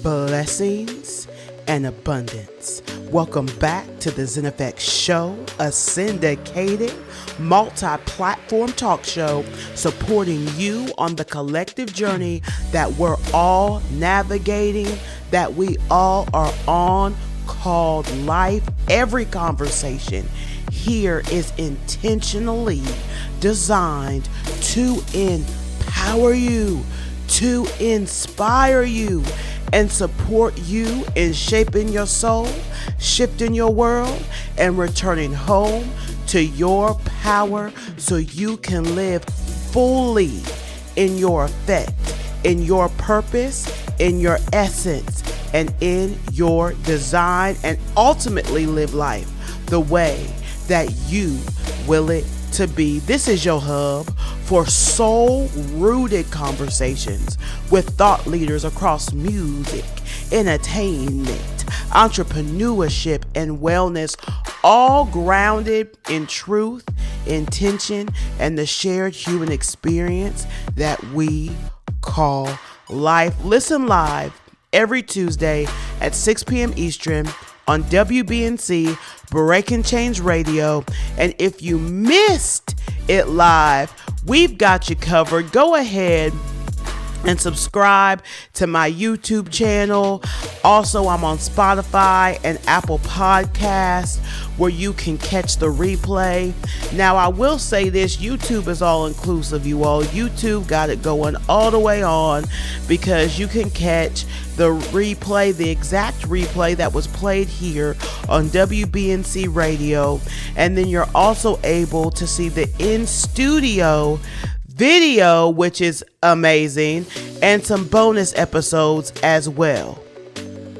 blessings, and abundance. Welcome back to the Zen Effect Show, a syndicated, multi-platform talk show supporting you on the collective journey that we're all navigating, that we all are on, called life. Every conversation here is intentionally designed to empower you, to inspire you, and support you in shaping your soul, shifting your world, and returning home to your power so you can live fully in your effect, in your purpose, in your essence, and in your design, and ultimately live life the way that you will it to be. This is your hub for soul-rooted conversations with thought leaders across music, entertainment, entrepreneurship, and wellness, all grounded in truth, intention, and the shared human experience that we call life. Listen live every Tuesday at 6 p.m. Eastern on WBNC Breaking Change Radio. And if you missed it live, we've got you covered. Go ahead and subscribe to my YouTube channel. Also, I'm on Spotify and Apple Podcasts where you can catch the replay. Now, I will say this, YouTube is all inclusive, you all. YouTube got it going all the way on because you can catch the replay, the exact replay that was played here on WBNC Radio. And then you're also able to see the in-studio video, which is amazing, and some bonus episodes as well.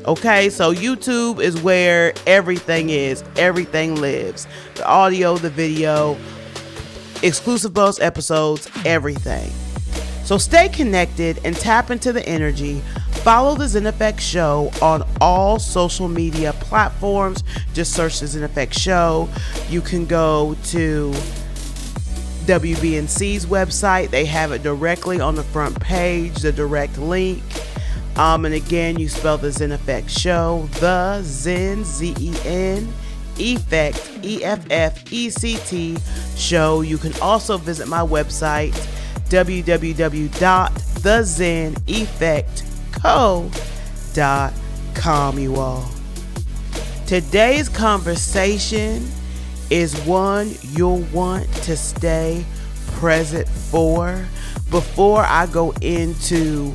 Okay, so YouTube is where everything is, everything lives. The audio, the video, exclusive bonus episodes, everything. So stay connected and tap into the energy. Follow the Zen Effect Show on all social media platforms. Just search the Zen Effect Show. You can go to WBNC's website. They have it directly on the front page, the direct link. And again, you spell the Zen Effect Show, the Zen, Z-E-N, Effect, E-F-F-E-C-T show. You can also visit my website, www.thezeneffectco.com, you all. Today's conversation is one you'll want to stay present for. Before I go into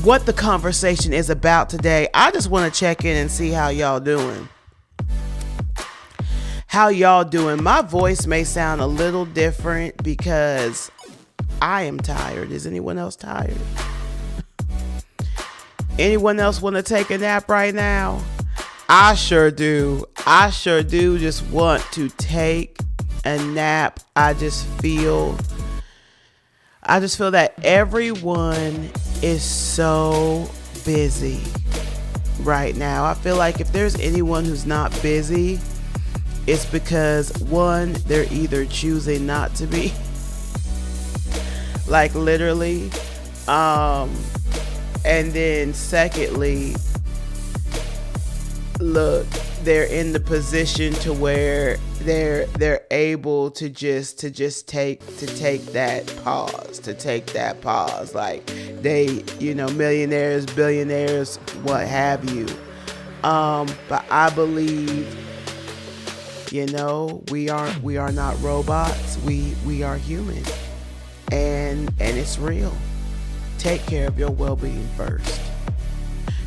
what the conversation is about today, I just want to check in and see how y'all doing. How y'all doing? My voice may sound a little different because I am tired. Is anyone else tired? Anyone else want to take a nap right now? I sure do. I sure do just want to take a nap. I just feel that everyone is so busy right now. I feel like if there's anyone who's not busy, it's because one, they're either choosing not to be, like literally, and then secondly, look, they're in the position to where they're able to just take that pause, like they, millionaires, billionaires, what have you. But I believe, we are not robots. We are human, and it's real. Take care of your well-being first.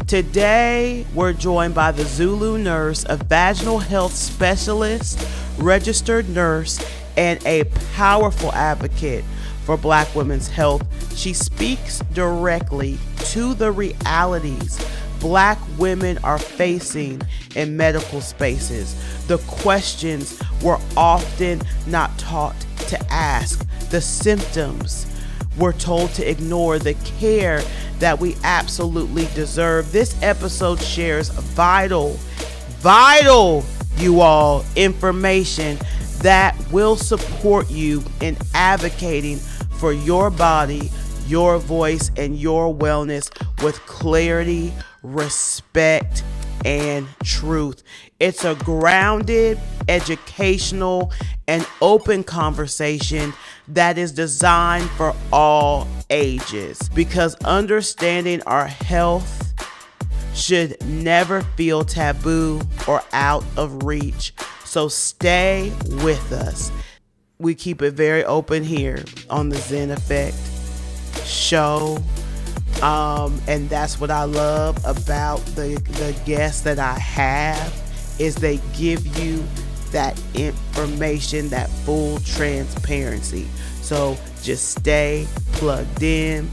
Today, we're joined by the Zulu Nurse, a vaginal health specialist, registered nurse, and a powerful advocate for Black women's health. She speaks directly to the realities Black women are facing in medical spaces, the questions we're often not taught to ask, the symptoms we're told to ignore, the care that we absolutely deserve. This episode shares vital, you all, information that will support you in advocating for your body, your voice and your wellness with clarity, respect, and truth. It's a grounded, educational, and open conversation that is designed for all ages, because understanding our health should never feel taboo or out of reach. So stay with us. We keep it very open here on the Zen Effect show. And that's what I love about the guests that I have, is they give you that information, that full transparency. So just stay plugged in.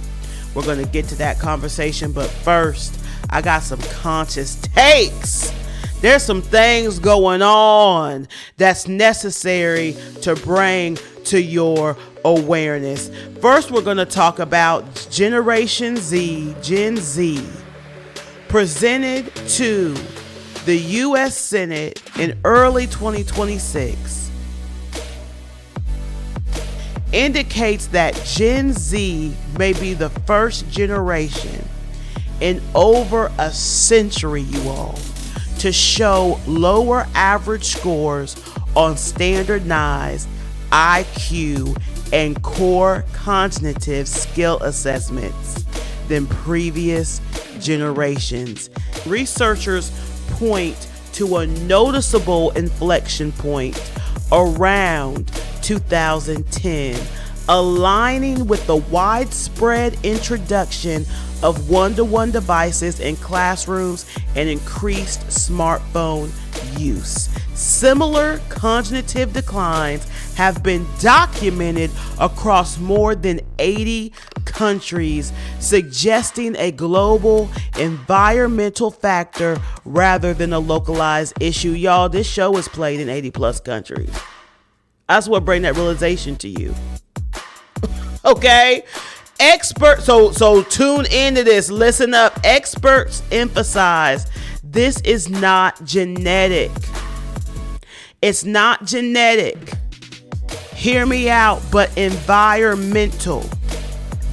We're going to get to that conversation, but first, I got some conscious takes. There's some things going on that's necessary to bring to your awareness. First, we're going to talk about Generation Z, Gen Z, presented to the U.S. Senate in early 2026, indicates that Gen Z may be the first generation in over a century, you all, to show lower average scores on standardized IQ and core cognitive skill assessments than previous generations. Researchers point to a noticeable inflection point around 2010, aligning with the widespread introduction of one-to-one devices in classrooms and increased smartphone use. Similar cognitive declines have been documented across more than 80 countries, suggesting a global environmental factor rather than a localized issue. Y'all, this show is played in 80 plus countries. That's what bring that realization to you. Okay? Experts, so tune into this. Listen up. Experts emphasize this is not genetic. It's not genetic. Hear me out, but environmental.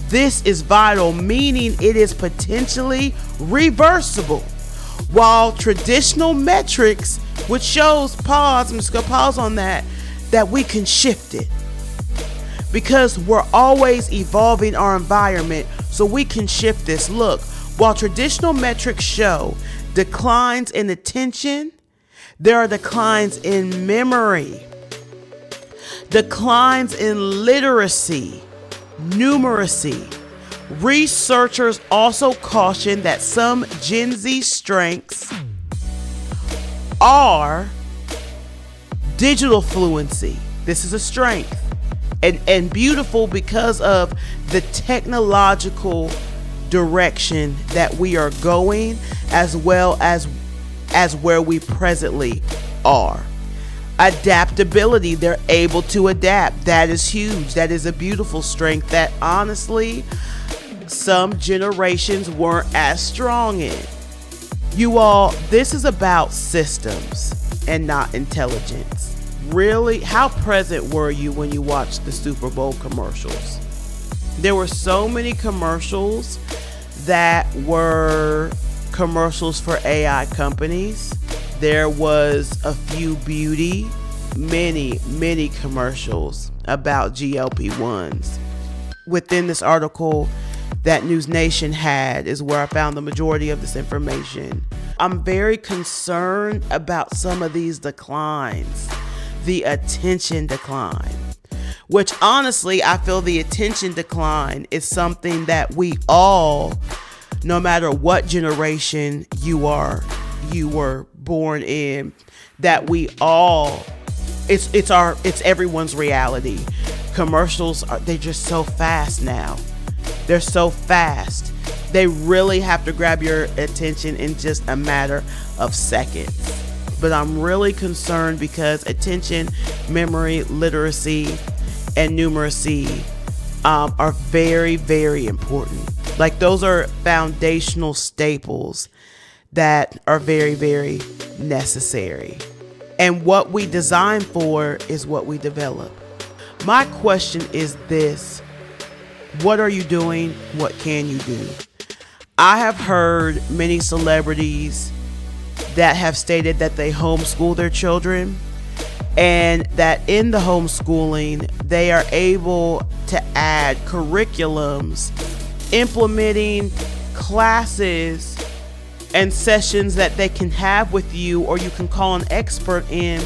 This is vital, meaning it is potentially reversible. While traditional metrics, which shows, I'm just gonna pause on that we can shift it. Because we're always evolving our environment, so we can shift this. Look, while traditional metrics show declines in attention, there are declines in memory, declines in literacy, numeracy. Researchers also caution that some Gen Z strengths are digital fluency. This is a strength. And beautiful because of the technological direction that we are going, as well as where we presently are. Adaptability, they're able to adapt. That is huge. That is a beautiful strength that honestly some generations weren't as strong in. You all, this is about systems and not intelligence. Really, how present were you when you watched the Super Bowl commercials? There were so many commercials that were commercials for AI companies. There was a few beauty, many commercials about GLP-1s. Within this article that News Nation had is where I found the majority of this information. I'm very concerned about some of these declines. The attention decline, which honestly, I feel the attention decline is something that we all, no matter what generation you were born in, that we all, it's everyone's reality. Commercials they're just so fast now. They're so fast. They really have to grab your attention in just a matter of seconds. But I'm really concerned because attention, memory, literacy, and numeracy are very, very important. Like, those are foundational staples that are very, very necessary. And what we design for is what we develop. My question is this: What are you doing? What can you do? I have heard many celebrities that have stated that they homeschool their children, and that in the homeschooling, they are able to add curriculums, implementing classes and sessions that they can have with you, or you can call an expert in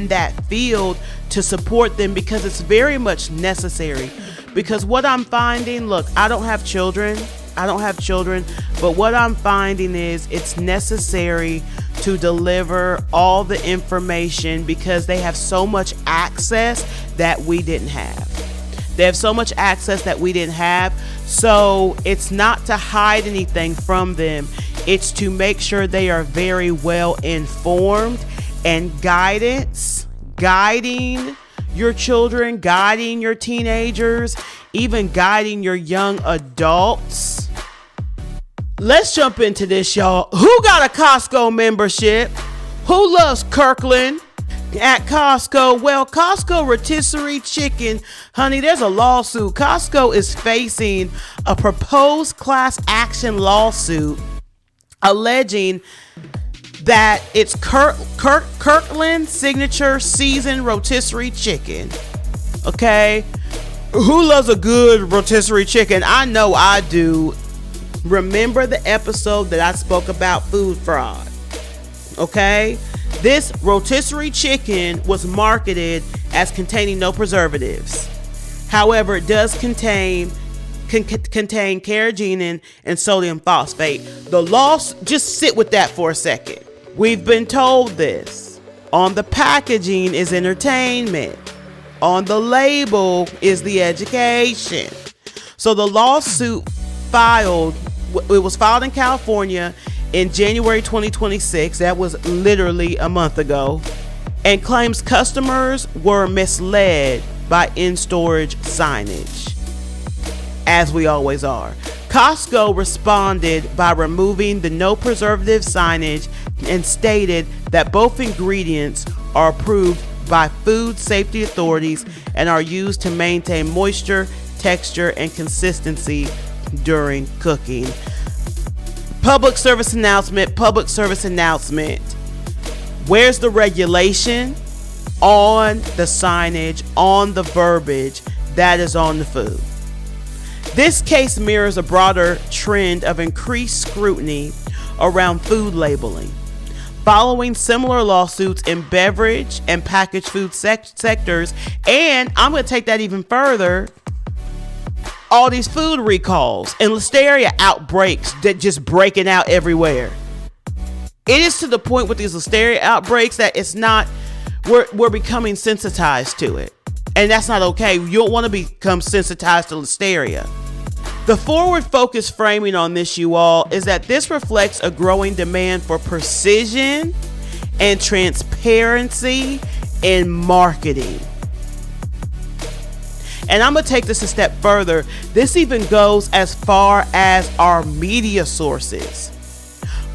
that field to support them, because it's very much necessary. Because what I'm finding, look, I don't have children, but what I'm finding is it's necessary to deliver all the information, because they have so much access that we didn't have. So it's not to hide anything from them. It's to make sure they are very well informed, and guiding your children, guiding your teenagers, even guiding your young adults. Let's jump into this, y'all. Who got a Costco membership? Who loves Kirkland at Costco? Well, Costco rotisserie chicken, honey, there's a lawsuit. Costco is facing a proposed class action lawsuit alleging that it's Kirkland signature seasoned rotisserie chicken. Okay? Who loves a good rotisserie chicken? I know I do. Remember the episode that I spoke about food fraud? Okay? This rotisserie chicken was marketed as containing no preservatives. However, it does contain carrageenan and sodium phosphate. The loss, just sit with that for a second. We've been told this. On the packaging is entertainment. On the label is the education. So the lawsuit was filed in California in January 2026. That was literally a month ago. And claims customers were misled by in-storage signage, as we always are. Costco responded by removing the no preservative signage and stated that both ingredients are approved by food safety authorities and are used to maintain moisture, texture, and consistency during cooking. Public service announcement. Where's the regulation on the signage, on the verbiage that is on the food? This case mirrors a broader trend of increased scrutiny around food labeling, following similar lawsuits in beverage and packaged food sectors. And I'm going to take that even further. All these food recalls and listeria outbreaks that just breaking out everywhere. It is to the point with these listeria outbreaks that it's not, we're becoming sensitized to it. And that's not okay. You don't want to become sensitized to listeria. The forward-focused framing on this, you all, is that this reflects a growing demand for precision and transparency in marketing. And I'm going to take this a step further. This even goes as far as our media sources.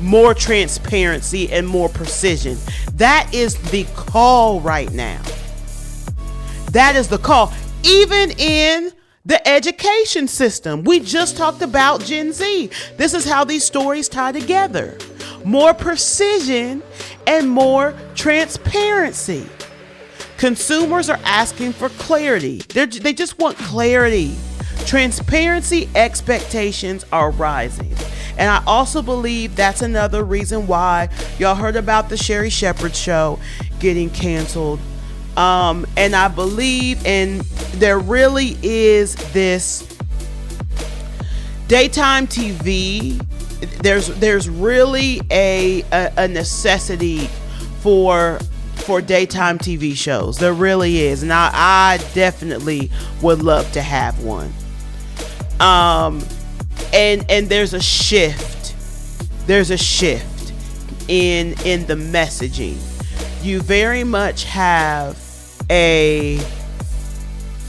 More transparency and more precision. That is the call right now. That is the call. Even in the education system. We just talked about Gen Z. This is how these stories tie together. More precision and more transparency. Consumers are asking for clarity. They just want clarity. Transparency expectations are rising. And I also believe that's another reason why y'all heard about the Sherry Shepherd show getting canceled. And I believe there really is this daytime TV. There's really a necessity for daytime TV shows. There really is. And I definitely would love to have one. And there's a shift. There's a shift in the messaging. You very much have a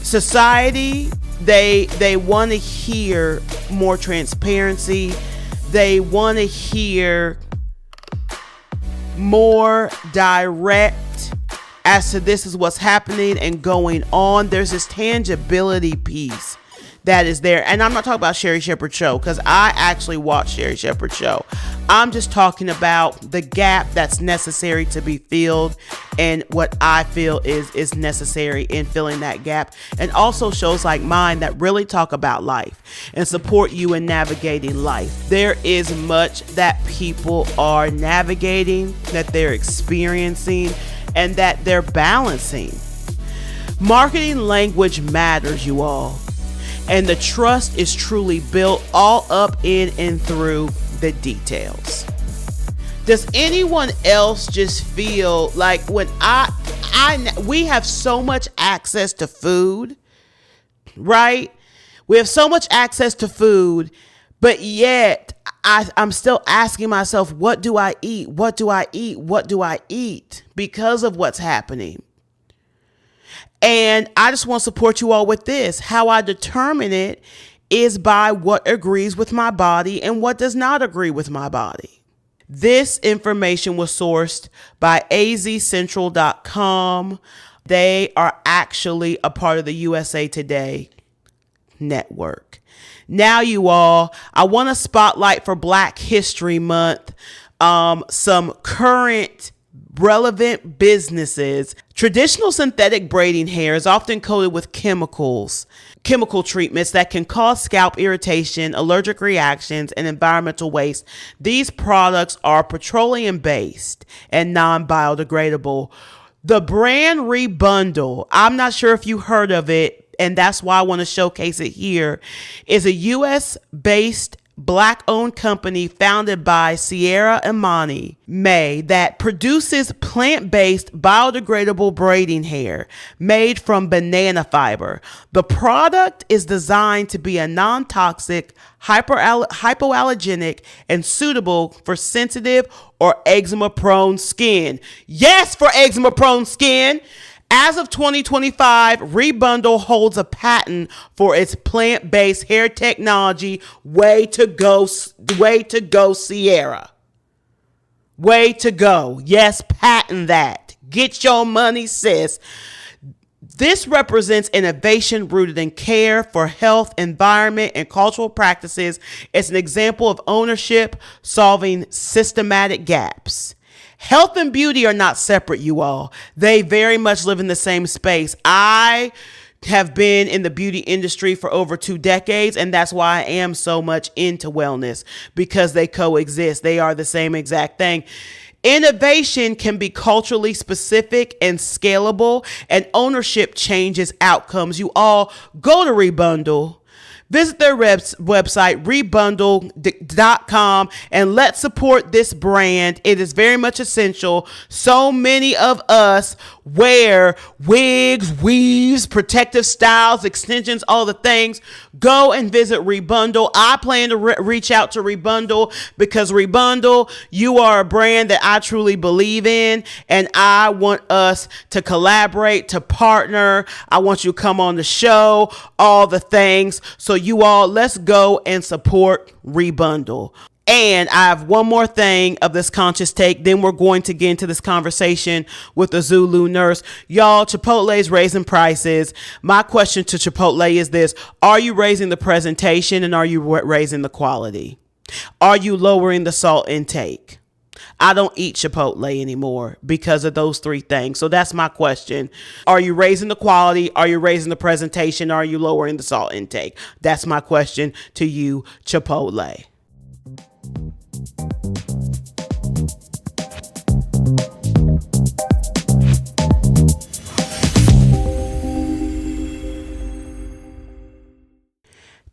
society, they want to hear more transparency. They want to hear more direct as to this is what's happening and going on. There's this tangibility piece that is there. And I'm not talking about Sherry Shepherd show, because I actually watched Sherry Shepherd show. I'm just talking about the gap that's necessary to be filled, and what I feel is necessary in filling that gap. And also shows like mine that really talk about life and support you in navigating life. There is much that people are navigating, that they're experiencing, and that they're balancing. Marketing language matters, you all. And the trust is truly built all up in and through the details. Does anyone else just feel like when we have so much access to food, right? We have so much access to food, but yet I'm still asking myself, what do I eat? What do I eat? What do I eat? Because of what's happening. And I just want to support you all with this. How I determine it is by what agrees with my body and what does not agree with my body. This information was sourced by azcentral.com. They are actually a part of the USA Today network. Now, you all, I want to spotlight for Black History Month some current relevant businesses. Traditional synthetic braiding hair is often coated with chemical treatments that can cause scalp irritation, allergic reactions, and environmental waste. These products are petroleum-based and non-biodegradable. The brand Rebundle, I'm not sure if you heard of it, and that's why I want to showcase it here, is a U.S.-based Black-owned company founded by Sierra Imani May that produces plant-based biodegradable braiding hair made from banana fiber. The product is designed to be a non-toxic, hypoallergenic, and suitable for sensitive or eczema-prone skin. Yes, for eczema-prone skin. As of 2025, Rebundle holds a patent for its plant-based hair technology. Way to go, Sierra. Way to go. Yes, patent that. Get your money, sis. This represents innovation rooted in care for health, environment, and cultural practices. It's an example of ownership solving systematic gaps. Health and beauty are not separate, you all. They very much live in the same space. I have been in the beauty industry for over 2 decades, and that's why I am so much into wellness, because they coexist. They are the same exact thing. Innovation can be culturally specific and scalable, and ownership changes outcomes. You all go to Rebundle. Visit their website, rebundle.com, and let's support this brand. It is very much essential. So many of us wear wigs, weaves, protective styles, extensions, all the things. Go and visit Rebundle. I plan to reach out to Rebundle because Rebundle, you are a brand that I truly believe in, and I want us to collaborate, to partner. I want you to come on the show, all the things. So you all, let's go and support Rebundle. And I have one more thing of this conscious take. Then we're going to get into this conversation with the Zulu Nurse. Y'all, Chipotle is raising prices. My question to Chipotle is this: are you raising the presentation, and are you raising the quality? Are you lowering the salt intake? I don't eat Chipotle anymore because of those 3 things. So that's my question. Are you raising the quality? Are you raising the presentation? Are you lowering the salt intake? That's my question to you, Chipotle.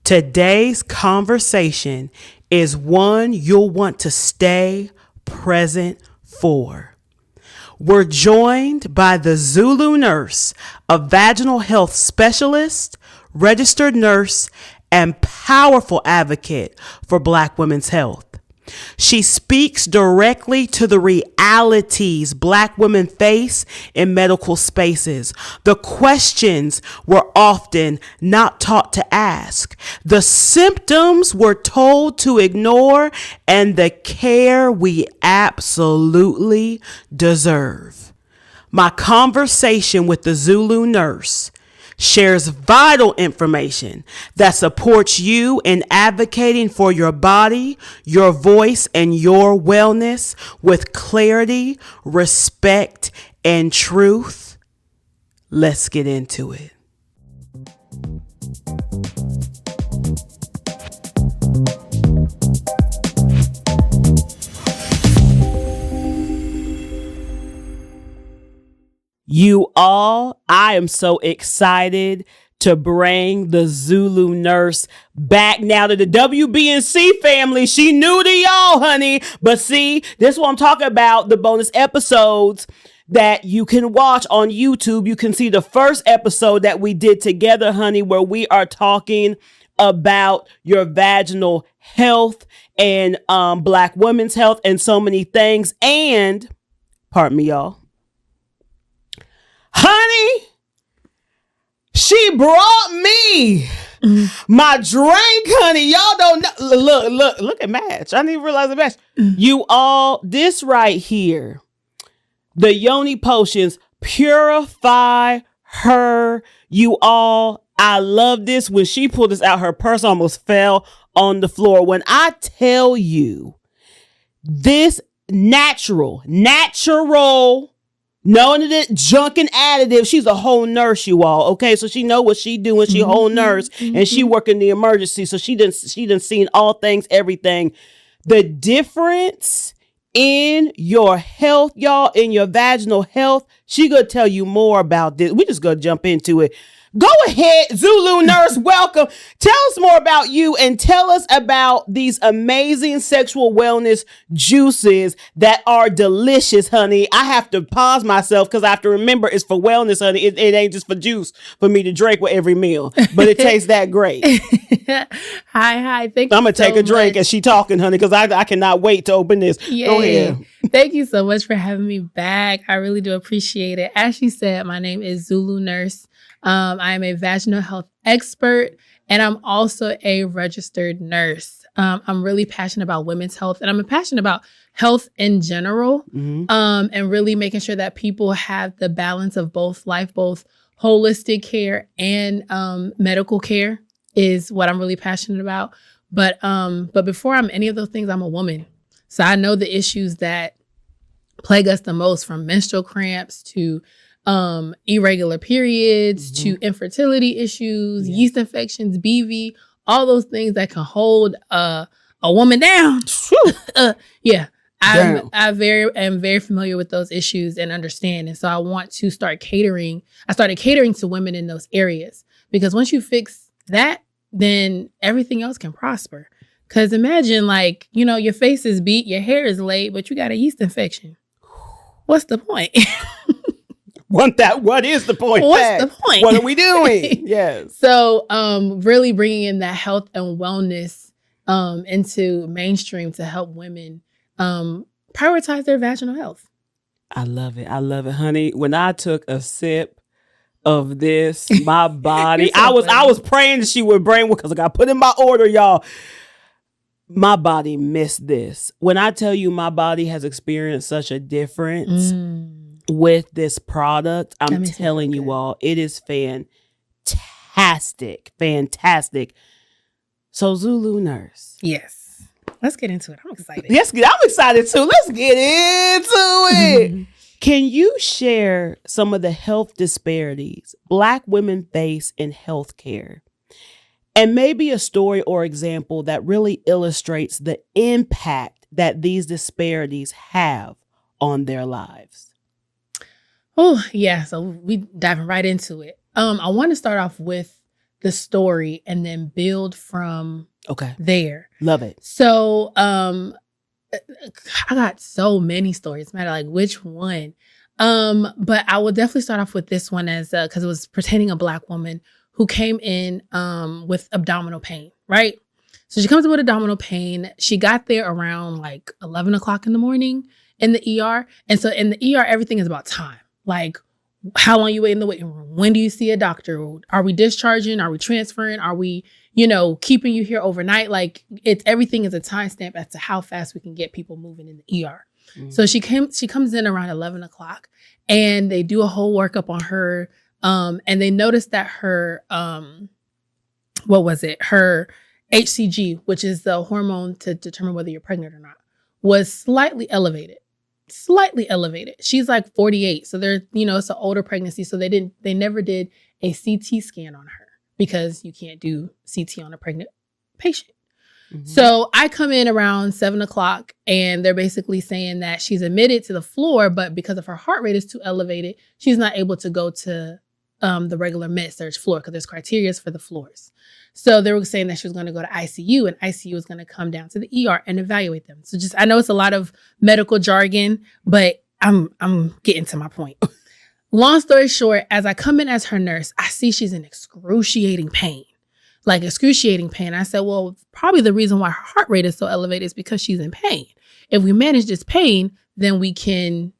Today's conversation is one you'll want to stay present for. We're joined by the Zulu Nurse, a vaginal health specialist, registered nurse, and powerful advocate for Black women's health. She speaks directly to the realities Black women face in medical spaces, the questions we're often not taught to ask, the symptoms we're told to ignore, and the care we absolutely deserve. My conversation with the Zulu Nurse shares vital information that supports you in advocating for your body, your voice, and your wellness with clarity, respect, and truth. Let's get into it. You all, I am so excited to bring the Zulu Nurse back now to the WBNC family. She new to y'all, honey. But see, this is what I'm talking about, the bonus episodes that you can watch on YouTube. You can see the first episode that we did together, honey, where we are talking about your vaginal health and Black women's health and so many things. And, pardon me, y'all. Honey, she brought me my drink, honey. Y'all don't know. Look at Match. I didn't even realize the Match. You all, this right here, the Yoni Potions purify her. You all, I love this. When she pulled this out, her purse almost fell on the floor. When I tell you this natural, none of the junk and additive. She's a whole nurse, you all. Okay, so she know what she doing. She a whole nurse, and she work in the emergency. So she done seen all things, everything. The difference in your health, y'all, in your vaginal health. She gonna tell you more about this. We just gonna jump into it. Go ahead, Zulu Nurse, welcome. Tell us more about you and tell us about these amazing sexual wellness juices that are delicious, honey. I have to pause myself because I have to remember it's for wellness, honey. It ain't just for juice for me to drink with every meal, but it tastes that great. Hi. Thank you. I'm going to take a drink as she talking, honey, because I cannot wait to open this. Yay. Go ahead. Thank you so much for having me back. I really do appreciate it. As she said, my name is Zulu Nurse. I am a vaginal health expert, and I'm also a registered nurse. I'm really passionate about women's health, and I'm passionate about health in general, and really making sure that people have the balance of both life, both holistic care and medical care is what I'm really passionate about. But before I'm any of those things, I'm a woman. So I know the issues that plague us the most, from menstrual cramps to irregular periods to infertility issus, yeast infections, BV, all those things that can hold a woman down. I'm very familiar with those issues and understand. And so I want to start catering. I started catering to women in those areas, because once you fix that, then everything else can prosper. Because imagine, like, you know, your face is beat, your hair is laid, but you got a yeast infection. What's the point? What is the point? What's the point? What are we doing? Yes. So really bringing in that health and wellness into mainstream to help women prioritize their vaginal health. I love it, honey. When I took a sip of this, my body, I was praying that she would bring one, because I got put in my order, y'all. My body missed this. When I tell you my body has experienced such a difference with this product, I'm telling you all, it is fantastic. So Zulu Nurse. Yes. Let's get into it. I'm excited. Yes, I'm excited too. Let's get into it. Can you share some of the health disparities Black women face in healthcare? And maybe a story or example that really illustrates the impact that these disparities have on their lives. Oh, yeah. So we diving right into it. I want to start off with the story and then build from there. Love it. So I got so many stories. It's matter like which one. But I will definitely start off with this one as because it was pertaining a Black woman who came in with abdominal pain, right? So she comes in with abdominal pain. She got there around like 11 o'clock in the morning in the ER. And so in the ER, everything is about time. Like, how long you wait in the waiting room? When do you see a doctor? Are we discharging? Are we transferring? Are we, keeping you here overnight? Like, everything is a timestamp as to how fast we can get people moving in the ER. So she comes in around 11 o'clock, and they do a whole workup on her. And they noticed that her, what was it? Her HCG, which is the hormone to determine whether you're pregnant or not, was slightly elevated. She's like 48. So they're, it's an older pregnancy. So they never did a CT scan on her because you can't do CT on a pregnant patient. Mm-hmm. So I come in around 7:00 and they're basically saying that she's admitted to the floor, but because of her heart rate is too elevated, she's not able to go to the regular med surg floor because there's criteria for the floors. So they were saying that she was going to go to ICU and ICU was going to come down to the ER and evaluate them. So I know it's a lot of medical jargon, but I'm getting to my point. Long story short, as I come in as her nurse, I see she's in excruciating pain. I said, well, probably the reason why her heart rate is so elevated is because she's in pain. If we manage this pain, then we can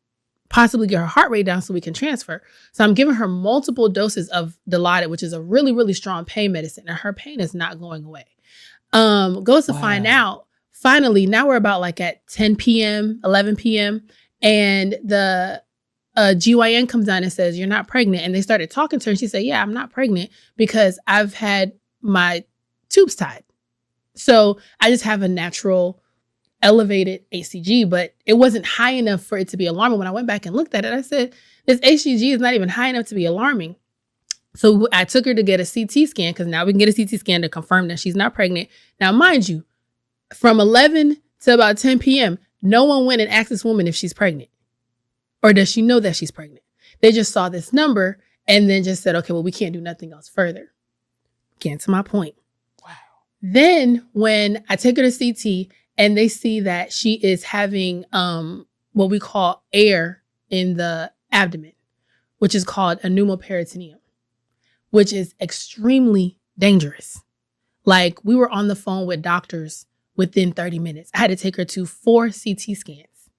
possibly get her heart rate down so we can transfer. So I'm giving her multiple doses of Dilaudid, which is a really, really strong pain medicine, and her pain is not going away. Goes to find out, finally, now we're about like at 10 p.m., 11 p.m., and the GYN comes down and says, you're not pregnant. And they started talking to her, and she said, yeah, I'm not pregnant because I've had my tubes tied. So I just have a natural elevated HCG, but it wasn't high enough for it to be alarming. When I went back and looked at it, I said, this HCG is not even high enough to be alarming. So I took her to get a CT scan because now we can get a CT scan to confirm that she's not pregnant. Now, mind you, from 11 to about 10 p.m., no one went and asked this woman if she's pregnant or does she know that she's pregnant. They just saw this number and then just said, okay, well, we can't do nothing else further. Getting to my point. Wow. Then when I take her to CT and they see that she is having what we call air in the abdomen, which is called a pneumoperitoneum, which is extremely dangerous. Like, we were on the phone with doctors within 30 minutes. I had to take her to 4 CT scans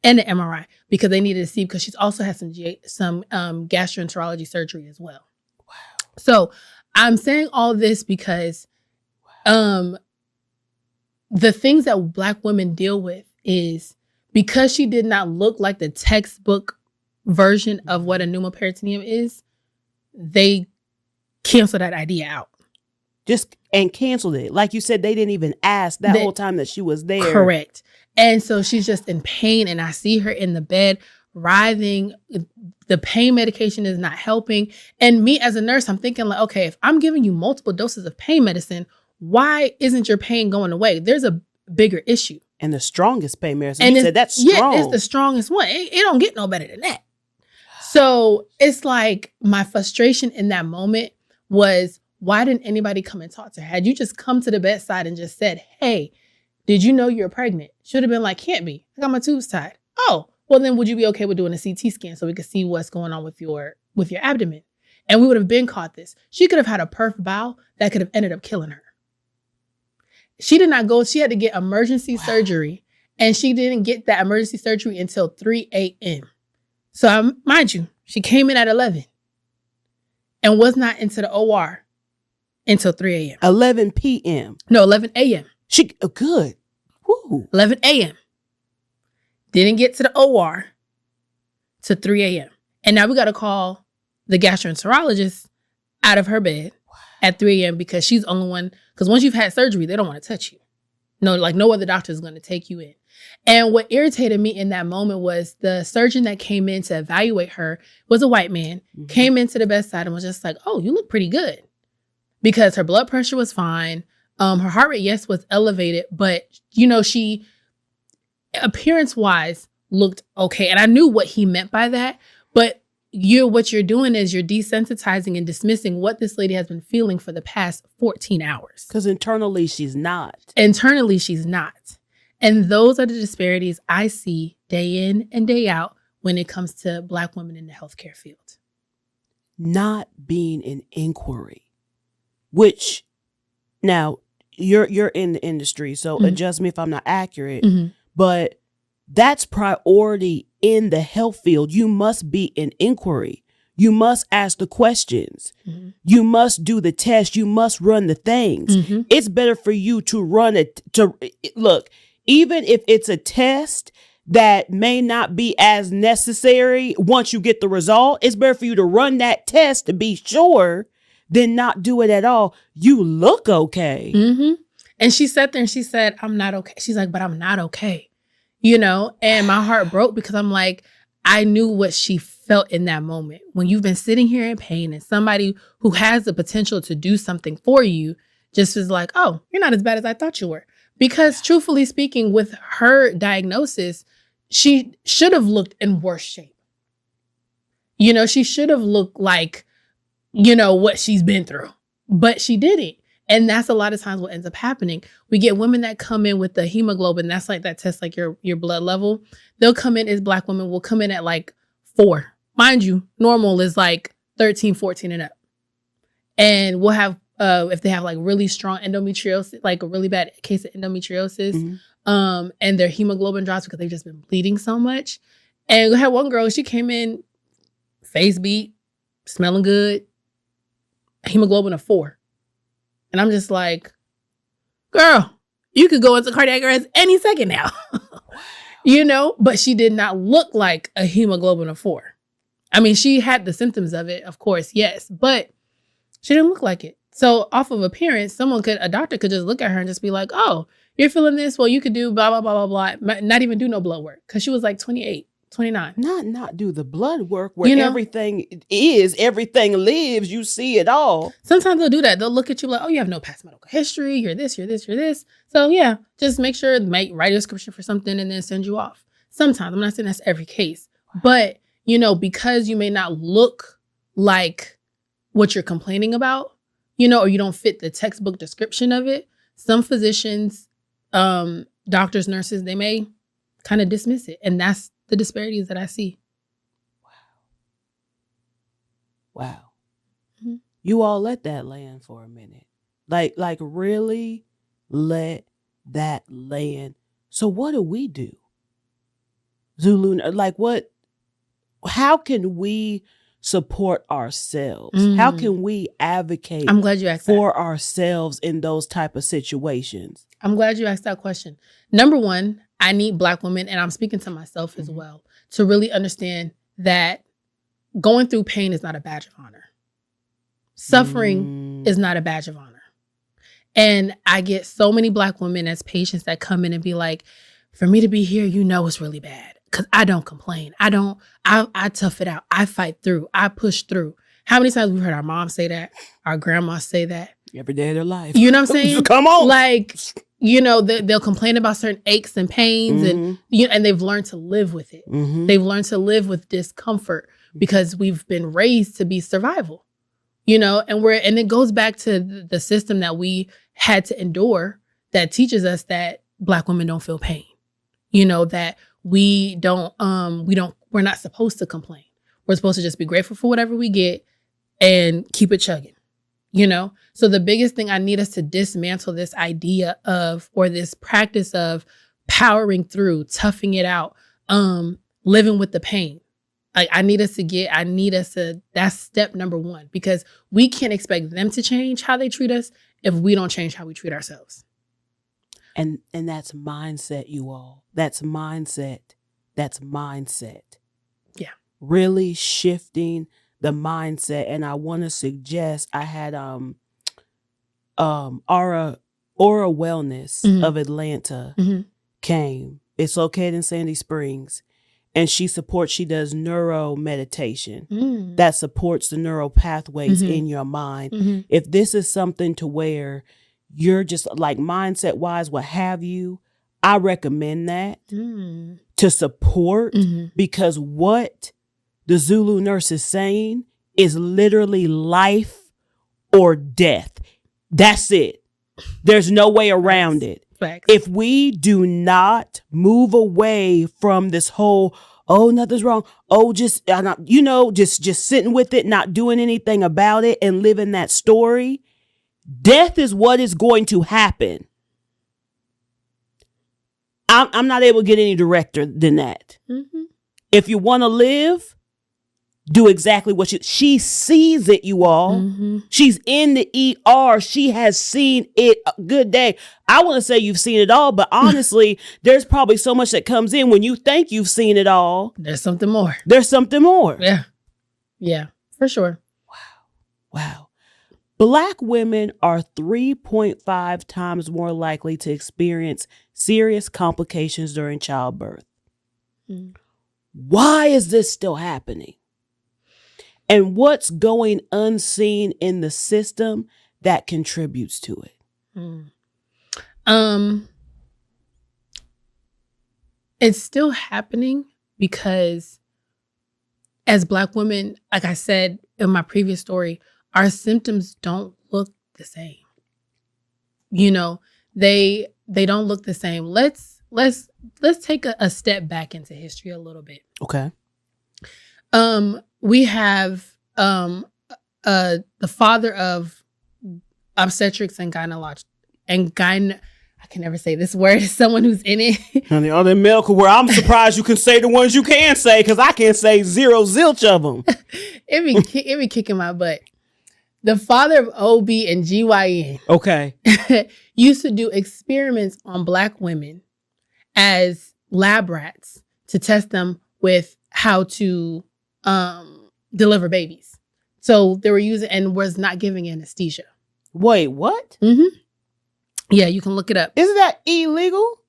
and an MRI because they needed to see, because she's also had some gastroenterology surgery as well. Wow. So I'm saying all this because the things that Black women deal with is because she did not look like the textbook version of what a pneumoperitoneum is, they canceled that idea out. And canceled it. Like you said, they didn't even ask that whole time that she was there. Correct. And so she's just in pain, and I see her in the bed writhing. The pain medication is not helping. And me as a nurse, I'm thinking like, okay, if I'm giving you multiple doses of pain medicine, why isn't your pain going away? There's a bigger issue. And the strongest pain medicine. You said that's strong. Yeah, it's the strongest one. It don't get no better than that. So it's like my frustration in that moment was, why didn't anybody come and talk to her? Had you just come to the bedside and just said, hey, did you know you're pregnant? Should have been like, can't be. I got my tubes tied. Oh, well then would you be okay with doing a CT scan so we could see what's going on with your abdomen? And we would have been caught this. She could have had a perf bowel that could have ended up killing her. She did not go. She had to get emergency surgery, and she didn't get that emergency surgery until 3 a.m. So mind you, she came in at 11 and was not into the OR until 3 a.m. 11 p.m. No, 11 a.m. Good. Woo. 11 a.m. Didn't get to the OR to 3 a.m. And now we got to call the gastroenterologist out of her bed at 3 a.m. because she's the only one. Because once you've had surgery, they don't want to touch you. No other doctor is going to take you in. And what irritated me in that moment was the surgeon that came in to evaluate her was a white man, came into the bedside and was just like, oh, you look pretty good. Because her blood pressure was fine. Her heart rate, yes, was elevated. But, she, appearance-wise, looked okay. And I knew what he meant by that. But what you're doing is you're desensitizing and dismissing what this lady has been feeling for the past 14 hours. Because internally, she's not. And those are the disparities I see day in and day out when it comes to Black women in the healthcare field. Not being an inquiry, which now you're in the industry, so adjust me if I'm not accurate, but that's priority in the health field. You must be an inquiry. You must ask the questions. You must do the test. You must run the things. It's better for you to run it. Look, even if it's a test that may not be as necessary once you get the result. It's better for you to run that test to be sure than not do it at all. You look okay. Mm-hmm. And she sat there and she said, I'm not okay. She's like, but I'm not okay. You know, and my heart broke because I'm like, I knew what she felt in that moment. When you've been sitting here in pain and somebody who has the potential to do something for you just is like, oh, you're not as bad as I thought you were. Because truthfully speaking, with her diagnosis, she should have looked in worse shape. You know, she should have looked like, you know, what she's been through, but she didn't. And that's a lot of times what ends up happening. We get women that come in with the hemoglobin. That's like that test, like your blood level. They'll come in as Black women will come in at like 4. Mind you, normal is like 13, 14 and up. And we'll have, if they have like really strong endometriosis, like a really bad case of endometriosis, and their hemoglobin drops because they've just been bleeding so much. And we had one girl, she came in, face beat, smelling good, hemoglobin of 4. And I'm just like, girl, you could go into cardiac arrest any second now. You know, but she did not look like a hemoglobin of 4. I mean, she had the symptoms of it, of course, yes, but she didn't look like it. So off of appearance, a doctor could just look at her and just be like, oh, you're feeling this? Well, you could do blah, blah, blah, blah, blah. Not even do no blood work because she was like 28, 29. Not do the blood work where everything lives. You see it all. Sometimes they'll do that. They'll look at you like, oh, you have no past medical history. You're this, you're this, you're this. So yeah, just make sure, write a description for something and then send you off. Sometimes, I'm not saying that's every case, but you know, because you may not look like what you're complaining about, you know, or you don't fit the textbook description of it, some physicians, doctors, nurses, they may kind of dismiss it. And that's the disparities that I see. Wow. Mm-hmm. You all let that land for a minute. Like really let that land. So what do we do? Zulu, like how can we support ourselves? How can we advocate I'm glad you asked for ourselves in those type of situations? I'm glad you asked that question. Number one, I need Black women, and I'm speaking to myself as well, to really understand that going through pain is not a badge of honor. Suffering is not a badge of honor. And I get so many Black women as patients that come in and be like, for me to be here, you know, it's really bad because I don't complain. I tough it out. I fight through. I push through. How many times we've heard our moms say that, our grandmas say that? Every day of their life. You know what I'm saying? Come on. Like, you know, they'll complain about certain aches and pains and they've learned to live with it. They've learned to live with discomfort because we've been raised to be survival, you know, and it goes back to the system that we had to endure that teaches us that Black women don't feel pain, you know, that we're not supposed to complain. We're supposed to just be grateful for whatever we get and keep it chugging. You know, so the biggest thing, I need us to dismantle this idea of, or this practice of powering through, toughing it out, living with the pain. Like I need us to, that's step number one, because we can't expect them to change how they treat us if we don't change how we treat ourselves. And that's mindset, you all. That's mindset. Yeah. Really shifting the mindset. And I want to suggest, I had Aura Wellness of Atlanta came. It's located in Sandy Springs. And she does neuro meditation that supports the neural pathways in your mind. If this is something to where you're just like mindset wise, what have you, I recommend that to support, because what the Zulu Nurse is saying is literally life or death. That's it. There's no way around it. Facts. If we do not move away from this whole, oh, nothing's wrong, oh, just sitting with it, not doing anything about it and living that story, death is what is going to happen. I'm not able to get any directer than that. If you want to live, do exactly what she sees it, you all. Mm-hmm. She's in the ER. She has seen it. Good day. I want to say you've seen it all, but honestly, there's probably so much that comes in when you think you've seen it all. There's something more. There's something more. Yeah. Yeah, for sure. Wow. Black women are 3.5 times more likely to experience serious complications during childbirth. Mm. Why is this still happening? And what's going unseen in the system that contributes to it? It's still happening because as Black women, like I said in my previous story, our symptoms don't look the same. You know, they don't look the same. Let's take a step back into history a little bit. Okay. We have the father of obstetrics and I can never say this word. Someone who's in it. Honey, all that medical word, I'm surprised you can say the ones you can say, because I can't say zilch of them. it be kicking my butt. The father of OB and GYN. Okay. Used to do experiments on Black women as lab rats to test them with how to deliver babies. So they were using and was not giving anesthesia. Wait, what? Mm-hmm. Yeah, you can look it up. Isn't that illegal?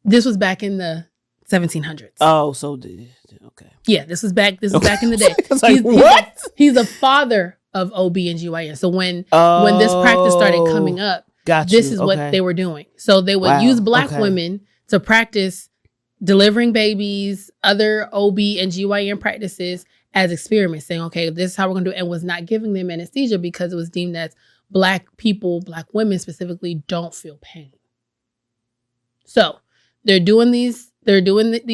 This was back in the 1700s. Oh, so okay. Yeah, this was back in the day. Like, what? He's the father of OB and GYN. So when this practice started coming up, this is what they were doing. So they would use Black women to practice delivering babies, other OB and GYN practices as experiments, saying, okay, this is how we're going to do it, and was not giving them anesthesia because it was deemed that Black people, Black women specifically, don't feel pain. So they're doing these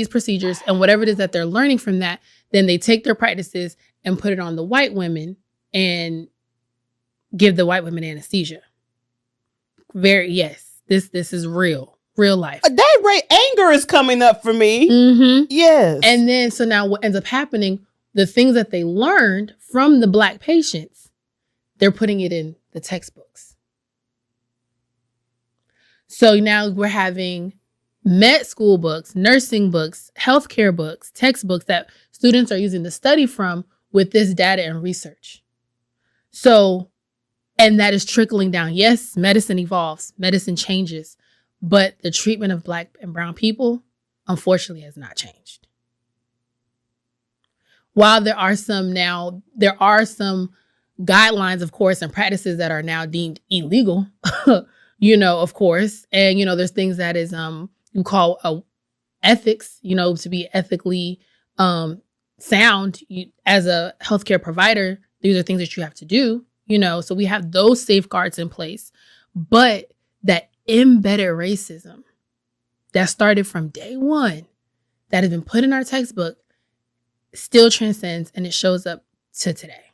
procedures, and whatever it is that they're learning from that, then they take their practices and put it on the white women and give the white women anesthesia. This is real life. That right, anger is coming up for me. Mm-hmm. Yes. And then, so now what ends up happening, the things that they learned from the Black patients, they're putting it in the textbooks. So now we're having med school books, nursing books, healthcare books, textbooks that students are using to study from with this data and research. So, and that is trickling down. Yes, medicine evolves, medicine changes, but the treatment of Black and brown people, unfortunately, has not changed. While there are some guidelines, of course, and practices that are now deemed illegal, of course. And, there's things that is, you call ethics, to be ethically sound. As a healthcare provider, these are things that you have to do, so we have those safeguards in place. But that embedded racism that started from day one, that has been put in our textbook, still transcends, and it shows up to today.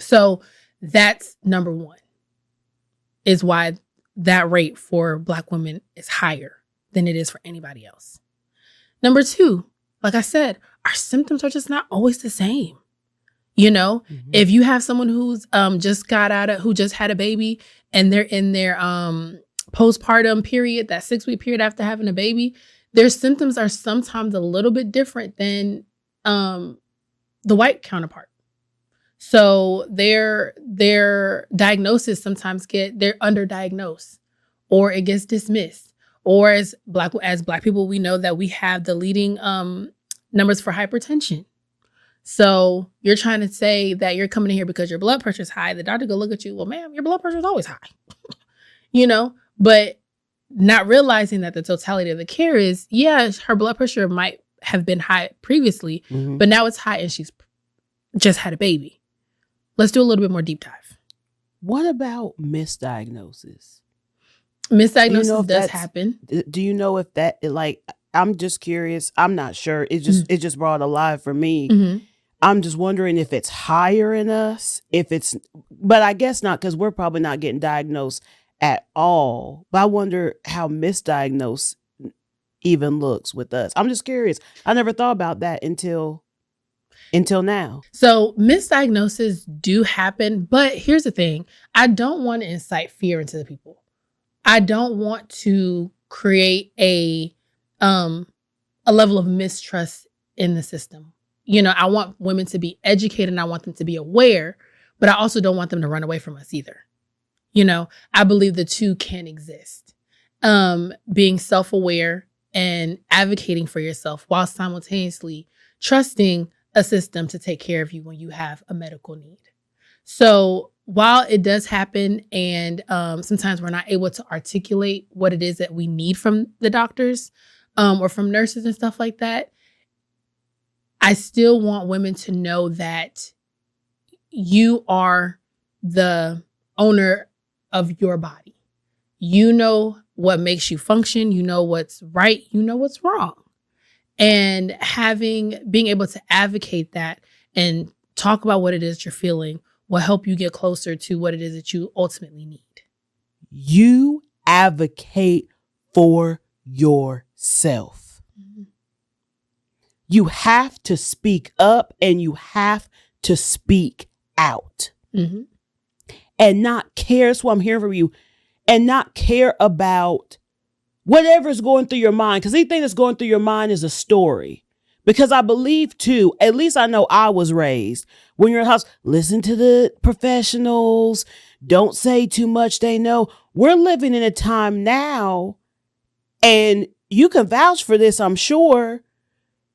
So that's number one, is why that rate for Black women is higher than it is for anybody else. Number two, like I said, our symptoms are just not always the same. Mm-hmm. If you have someone who's who just had a baby, and they're in their postpartum period, that 6-week period after having a baby, their symptoms are sometimes a little bit different than the white counterpart. So their diagnosis sometimes they're underdiagnosed, or it gets dismissed. Or as Black people, we know that we have the leading numbers for hypertension. So you're trying to say that you're coming in here because your blood pressure is high. The doctor go look at you. Well, ma'am, your blood pressure is always high. But not realizing that the totality of the care is, her blood pressure might have been high previously, mm-hmm. but now it's high and she's just had a baby. Let's do a little bit more deep dive. What about misdiagnosis? Misdiagnosis does happen. Do you know if I'm just curious. I'm not sure. It just brought alive for me. Mm-hmm. I'm just wondering if it's higher in us, but I guess not, because we're probably not getting diagnosed at all. But I wonder how misdiagnosed even looks with us. I'm just curious. I never thought about that until until now. So misdiagnoses do happen, but here's the thing. I don't want to incite fear into the people. I don't want to create a level of mistrust in the system. You know, I want women to be educated and I want them to be aware, but I also don't want them to run away from us either. You know, I believe the two can exist. Being self-aware and advocating for yourself while simultaneously trusting a system to take care of you when you have a medical need. So while it does happen and sometimes we're not able to articulate what it is that we need from the doctors or from nurses and stuff like that, I still want women to know that you are the owner of your body. You know what makes you function. You know what's right. You know what's wrong. And being able to advocate that and talk about what it is you're feeling will help you get closer to what it is that you ultimately need. You advocate for yourself. Mm-hmm. You have to speak up and you have to speak out. Mm-hmm. And not care. That's what I'm hearing from you. And not care about whatever's going through your mind. Because anything that's going through your mind is a story. Because I believe too, at least I know I was raised, when you're in the house, listen to the professionals. Don't say too much. They know. We're living in a time now, and you can vouch for this, I'm sure.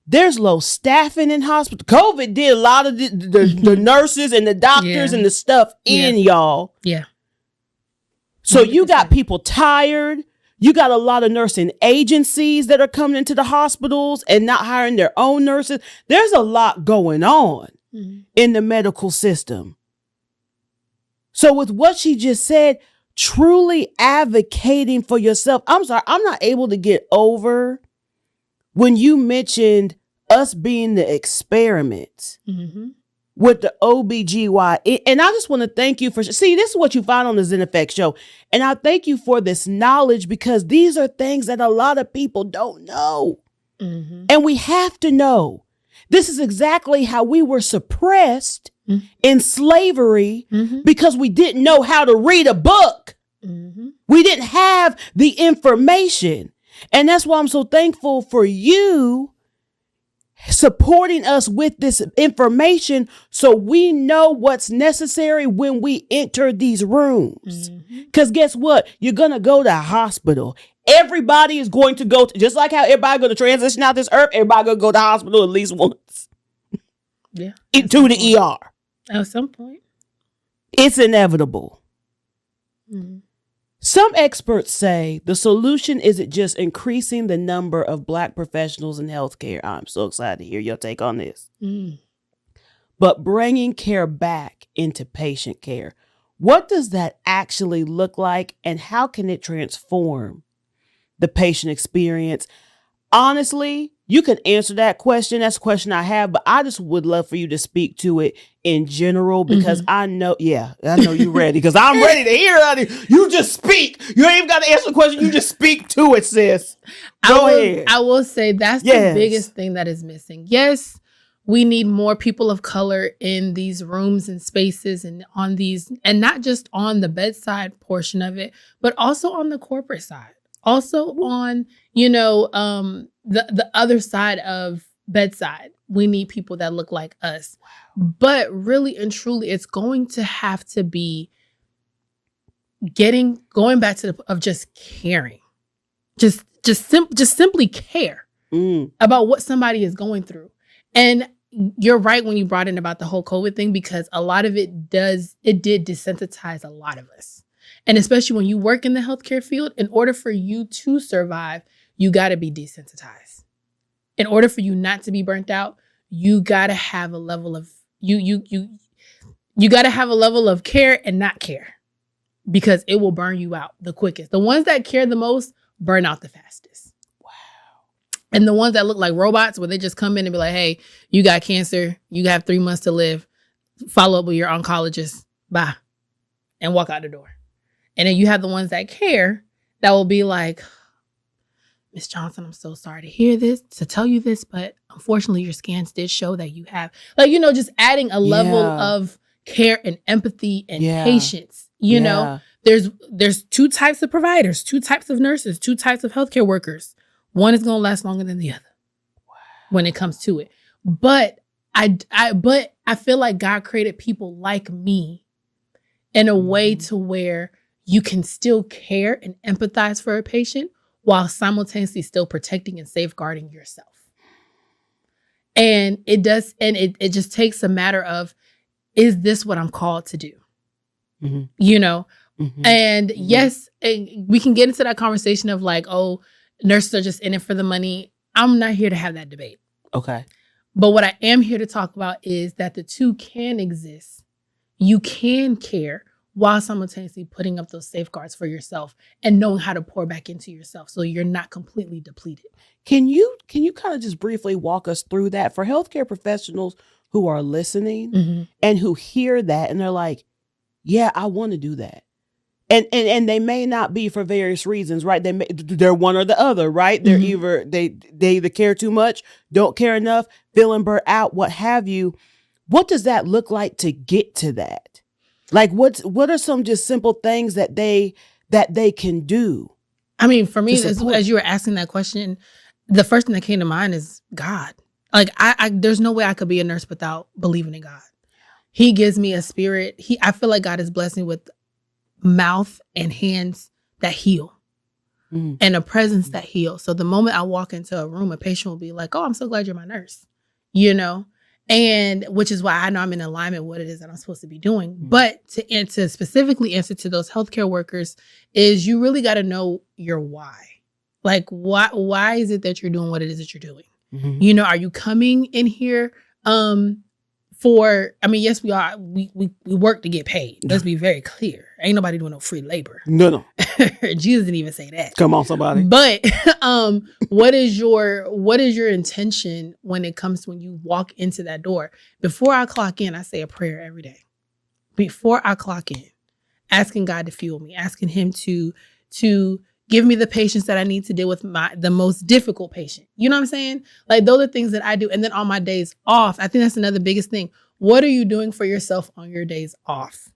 There's low staffing in hospitals. COVID did a lot of the nurses and the doctors and the stuff in y'all. Yeah. So you got people tired. You got a lot of nursing agencies that are coming into the hospitals and not hiring their own nurses. There's a lot going on in the medical system. So with what she just said, truly advocating for yourself. I'm sorry, I'm not able to get over when you mentioned us being the experiment with the OBGY. And I just want to thank you for, see, this is what you find on the Zen Effect show. And I thank you for this knowledge because these are things that a lot of people don't know. And we have to know. This is exactly how we were suppressed in slavery because we didn't know how to read a book. We didn't have the information. And that's why I'm so thankful for you supporting us with this information so we know what's necessary when we enter these rooms. Because guess what? You're going to go to a hospital. Everybody is going to go, just like how everybody going to transition out this earth, everybody going to go to the hospital at least once. Yeah. To the ER. At some point. It's inevitable. Some experts say the solution isn't just increasing the number of Black professionals in healthcare. I'm so excited to hear your take on this. But bringing care back into patient care. What does that actually look like and how can it transform the patient experience? Honestly, you can answer that question. That's a question I have, but I just would love for you to speak to it in general because I know you're ready because I'm ready to hear it. You just speak. You ain't even got to answer the question. You just speak to it, sis. Go ahead. I will say that's the biggest thing that is missing. Yes, we need more people of color in these rooms and spaces and on these, and not just on the bedside portion of it, but also on the corporate side. Also on, the other side of bedside. We need people that look like us. But really and truly, it's going to have to be going back to of just caring. Just simply care about what somebody is going through. And you're right when you brought in about the whole COVID thing, because a lot of it did desensitize a lot of us. And especially when you work in the healthcare field, in order for you to survive, you got to be desensitized. In order for you not to be burnt out, you got to have a level of you got to have a level of care and not care, because it will burn you out the quickest. The ones that care the most burn out the fastest. Wow. And the ones that look like robots, where they just come in and be like, "Hey, you got cancer. You have 3 months to live. Follow up with your oncologist. Bye," and walk out the door. And then you have the ones that care, that will be like, Miss Johnson, I'm so sorry to tell you this, but unfortunately your scans did show that you have, like, just adding a level of care and empathy and patience. You know, there's two types of providers, two types of nurses, two types of healthcare workers. One is going to last longer than the other when it comes to it. But I feel like God created people like me in a way to where you can still care and empathize for a patient while simultaneously still protecting and safeguarding yourself. And it just takes a matter of, is this what I'm called to do? And yes, we can get into that conversation of like, oh, nurses are just in it for the money. I'm not here to have that debate. Okay. But what I am here to talk about is that the two can exist. You can care while simultaneously putting up those safeguards for yourself and knowing how to pour back into yourself so you're not completely depleted. Can you kind of just briefly walk us through that for healthcare professionals who are listening and who hear that and they're like, yeah, I want to do that. And they may not be for various reasons, right? They're one or the other, right? They're either they either care too much, don't care enough, feeling burnt out, what have you. What does that look like to get to that? Like what are some just simple things that they can do? I mean, for me, as you were asking that question, the first thing that came to mind is God. Like I there's no way I could be a nurse without believing in God. He gives me a spirit. I feel like God has blessed me with mouth and hands that heal and a presence that heals. So the moment I walk into a room, a patient will be like, oh, I'm so glad you're my nurse, and which is why I know I'm in alignment with what it is that I'm supposed to be doing. But to specifically answer to those healthcare workers is you really got to know your why. Like, why is it that you're doing what it is that you're doing? Are you coming in here yes, we are. We work to get paid. Let's be very clear. Ain't nobody doing no free labor. No. Jesus didn't even say that. Come on, somebody. But what is your intention when it comes to when you walk into that door? Before I clock in, I say a prayer every day. Before I clock in, asking God to fuel me, asking Him to give me the patience that I need to deal with the most difficult patient. You know what I'm saying? Like, those are things that I do. And then on my days off, I think that's another biggest thing. What are you doing for yourself on your days off?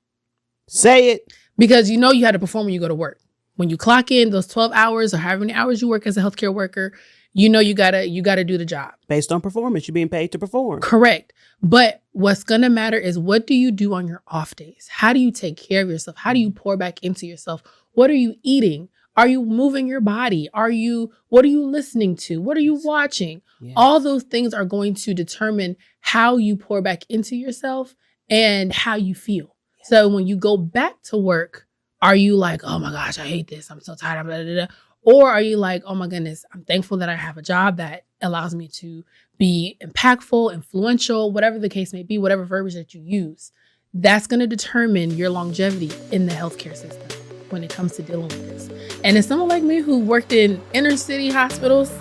Say it. Because you had to perform when you go to work. When you clock in those 12 hours or however many hours you work as a healthcare worker, you gotta do the job. Based on performance, you're being paid to perform. Correct. But what's gonna matter is, what do you do on your off days? How do you take care of yourself? How do you pour back into yourself? What are you eating? Are you moving your body? What are you listening to? What are you watching? Yes. All those things are going to determine how you pour back into yourself and how you feel. Yes. So when you go back to work, are you like, oh my gosh, I hate this. I'm so tired. Blah, blah, blah. Or are you like, oh my goodness, I'm thankful that I have a job that allows me to be impactful, influential, whatever the case may be, whatever verbiage that you use. That's going to determine your longevity in the healthcare system when it comes to dealing with this. And as someone like me who worked in inner city hospitals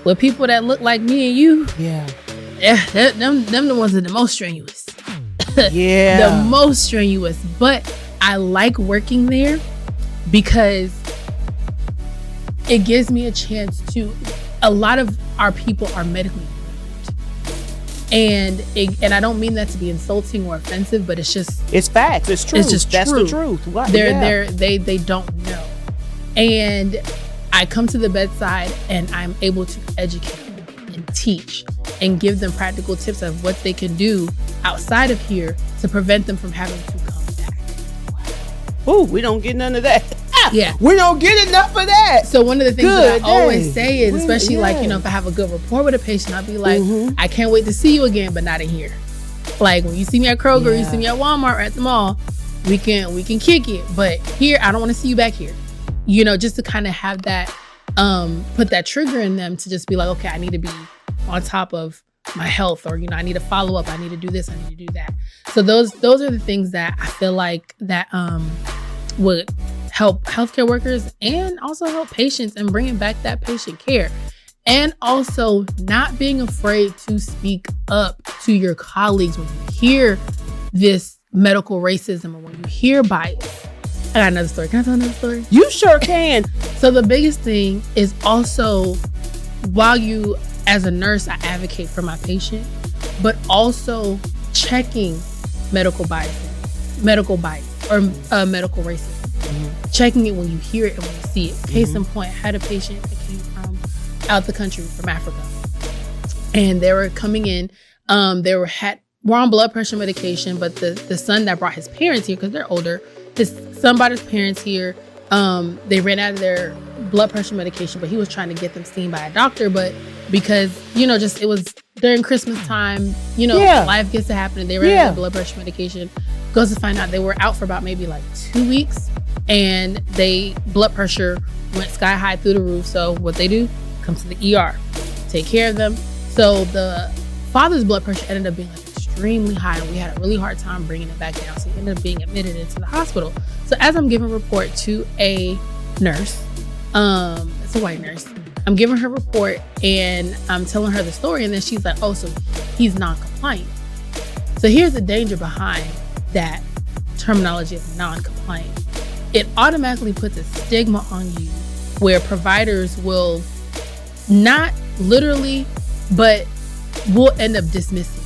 with people that look like me and you, them the ones that are the most strenuous. The most strenuous. But I like working there because it gives me a chance to, a lot of our people are medically and I don't mean that to be insulting or offensive, but it's facts. It's true. It's just that's true. The truth. What? They don't know. And I come to the bedside and I'm able to educate and teach and give them practical tips of what they can do outside of here to prevent them from having to come back. Ooh, we don't get none of that. Yeah. We don't get enough of that. So one of the things that I always say is, especially like, if I have a good rapport with a patient, I'll be like, I can't wait to see you again, but not in here. Like when you see me at Kroger, you see me at Walmart or at the mall, we can kick it. But here, I don't want to see you back here. Just to kind of have that, put that trigger in them to just be like, okay, I need to be on top of my health, or, I need to follow up. I need to do this. I need to do that. So those are the things that I feel like that would help healthcare workers and also help patients and bringing back that patient care. And also not being afraid to speak up to your colleagues when you hear this medical racism or when you hear bias. got another story. Can I tell another story? You sure can. So the biggest thing is also, while you, as a nurse, I advocate for my patient, but also checking medical bias or medical racism. Mm-hmm. Checking it when you hear it and when you see it. Case in point, I had a patient that came from out the country, from Africa, and they were coming in. They were on blood pressure medication, but the son that brought his parents here, because they're older, his son brought his parents here. They ran out of their blood pressure medication, but he was trying to get them seen by a doctor. But because, just it was during Christmas time, life gets to happen. They ran out of blood pressure medication. Goes to find out they were out for about maybe like 2 weeks, and blood pressure went sky high through the roof. So what they do, come to the ER, take care of them. So the father's blood pressure ended up being like extremely high, and we had a really hard time bringing it back down. So he ended up being admitted into the hospital. So as I'm giving a report to a nurse, it's a white nurse, I'm giving her report and I'm telling her the story, and then she's like, oh, so he's non-compliant. So here's the danger behind that terminology of non-compliant. It automatically puts a stigma on you where providers will not literally, but will end up dismissing.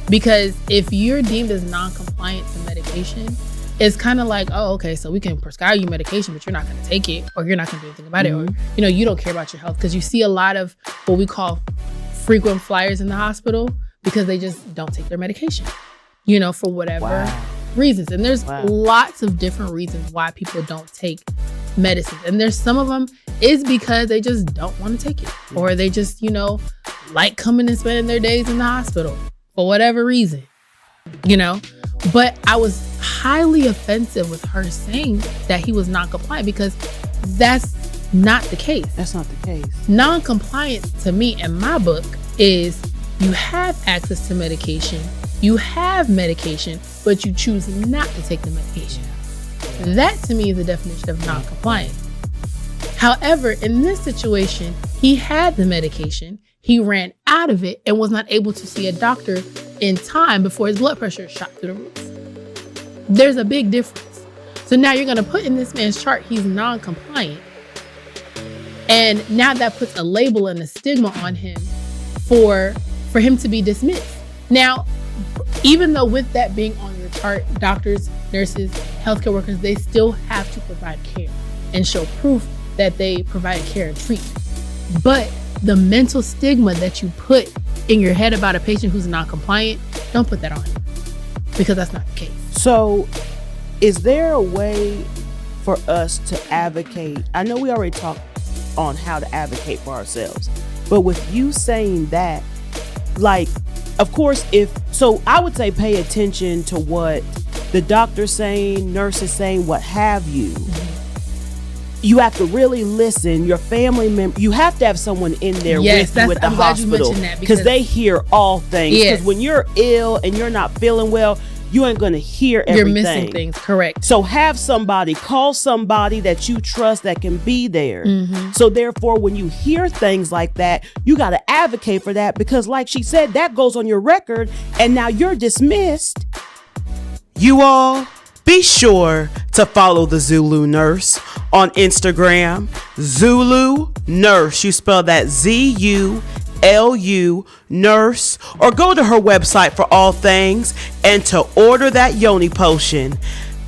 Because if you're deemed as non-compliant to medication, it's kind of like, oh, okay, so we can prescribe you medication, but you're not going to take it, or you're not going to do anything about it, or you don't care about your health. Because you see a lot of what we call frequent flyers in the hospital because they just don't take their medication, for whatever reasons. And there's lots of different reasons why people don't take medicine. And there's some of them is because they just don't want to take it, or they just, like coming and spending their days in the hospital for whatever reason, But I was highly offensive with her saying that he was non-compliant, because that's not the case. That's not the case. Non-compliance to me in my book is you have access to medication, you have medication, but you choose not to take the medication. That to me is the definition of non-compliant. However, in this situation, he had the medication, he ran out of it and was not able to see a doctor in time before his blood pressure shot through the roof. There's a big difference. So now you're going to put in this man's chart, he's non-compliant. And now that puts a label and a stigma on him for him to be dismissed. Now, even though with that being on your chart, doctors, nurses, healthcare workers, they still have to provide care and show proof that they provide care and treatment. But the mental stigma that you put in your head about a patient who's not compliant, don't put that on him, because that's not the case. So is there a way for us to advocate? I know we already talked on how to advocate for ourselves, but with you saying that, like, of course, I would say pay attention to what the doctor's saying, nurses saying, what have you. You have to really listen. Your family member, you have to have someone in there with you at the hospital, because they hear all things. Because when you're ill and you're not feeling well, you ain't going to hear everything. You're missing things, correct. So call somebody that you trust that can be there. So therefore, when you hear things like that, you got to advocate for that, because like she said, that goes on your record and now you're dismissed. You all, be sure to follow the Zulu Nurse on Instagram, Zulu Nurse. You spell that ZULU Nurse, or go to her website for all things. And to order that Yoni potion,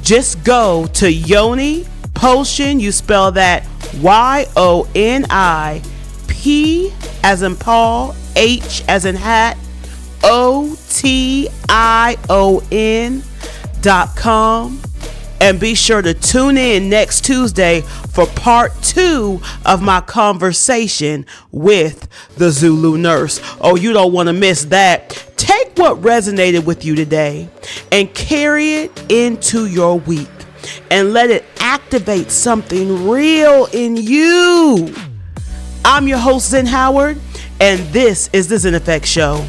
just go to Yoni Potion. You spell that YONI, P as in Paul, H as in hat, OTION.com. And be sure to tune in next Tuesday for part 2 of my conversation with the Zulu Nurse. Oh, you don't want to miss that. Take what resonated with you today and carry it into your week, and let it activate something real in you. I'm your host, Zen Howard, and this is the Zen Effect Show.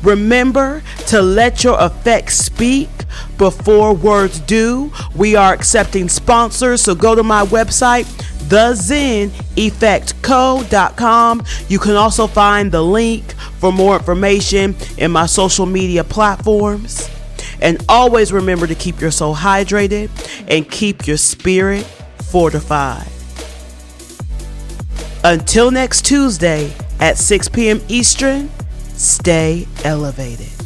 Remember to let your effects speak before words do. We are accepting sponsors, so go to my website, thezeneffectco.com. You can also find the link for more information in my social media platforms. And always remember to keep your soul hydrated and keep your spirit fortified. Until next Tuesday at 6 p.m. Eastern, stay elevated.